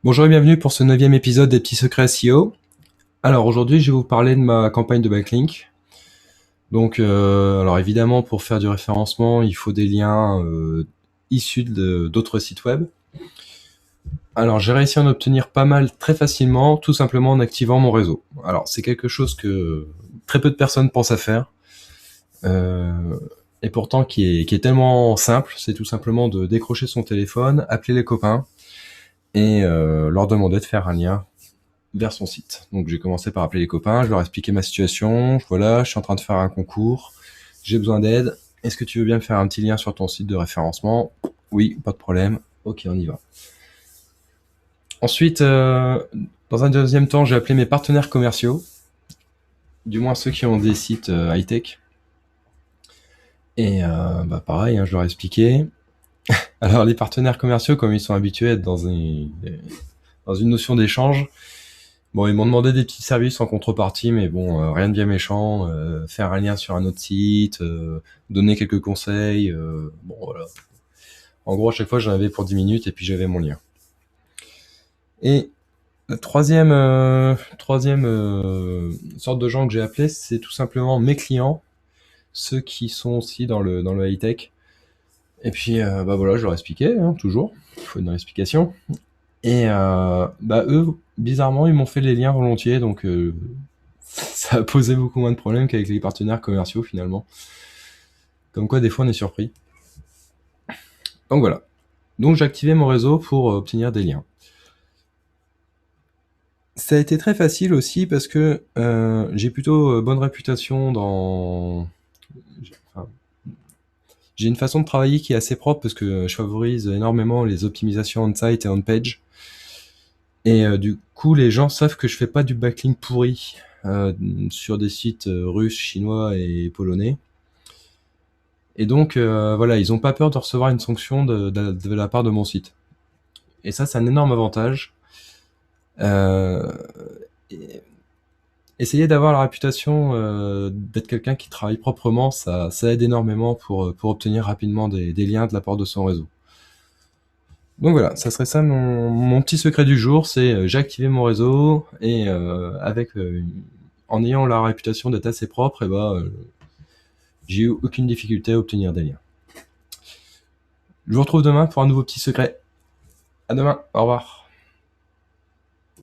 Bonjour et bienvenue pour ce 9e épisode des petits secrets SEO. Alors aujourd'hui, je vais vous parler de ma campagne de backlink. Donc, alors évidemment, pour faire du référencement, il faut des liens issus d'autres sites web. Alors, j'ai réussi à en obtenir pas mal très facilement, tout simplement en activant mon réseau. Alors, c'est quelque chose que très peu de personnes pensent à faire, et pourtant qui est tellement simple. C'est tout simplement de décrocher son téléphone, appeler les copains et leur demander de faire un lien vers son site. Donc j'ai commencé par appeler les copains, je leur ai expliqué ma situation, voilà, je suis en train de faire un concours, j'ai besoin d'aide, est-ce que tu veux bien me faire un petit lien sur ton site de référencement? Oui, pas de problème, ok, on y va. Ensuite, dans un deuxième temps, j'ai appelé mes partenaires commerciaux, du moins ceux qui ont des sites high-tech. Et pareil, je leur ai expliqué. Alors les partenaires commerciaux, comme ils sont habitués à être dans une notion d'échange, bon, ils m'ont demandé des petits services en contrepartie, mais bon, rien de bien méchant. Faire un lien sur un autre site, donner quelques conseils. Bon, voilà. En gros, à chaque fois, j'en avais pour 10 minutes et puis j'avais mon lien. Et la troisième sorte de gens que j'ai appelé, c'est tout simplement mes clients, ceux qui sont aussi dans le high-tech. Et puis, voilà, je leur expliquais, toujours. Il faut une explication. Et eux, bizarrement, ils m'ont fait les liens volontiers, donc ça a posé beaucoup moins de problèmes qu'avec les partenaires commerciaux finalement. Comme quoi, des fois, on est surpris. Donc voilà. Donc j'ai activé mon réseau pour obtenir des liens. Ça a été très facile aussi parce que j'ai plutôt bonne réputation enfin, j'ai une façon de travailler qui est assez propre parce que je favorise énormément les optimisations on-site et on-page. Et du coup, les gens savent que je fais pas du backlink pourri sur des sites russes, chinois et polonais. Et donc, voilà, ils ont pas peur de recevoir une sanction de la part de mon site. Et ça, c'est un énorme avantage. Euh, et- Essayer d'avoir la réputation d'être quelqu'un qui travaille proprement, ça aide énormément pour obtenir rapidement des liens de la part de son réseau. Donc voilà, ça serait ça mon petit secret du jour, c'est j'ai activé mon réseau et en ayant la réputation d'être assez propre, j'ai eu aucune difficulté à obtenir des liens. Je vous retrouve demain pour un nouveau petit secret. À demain, au revoir.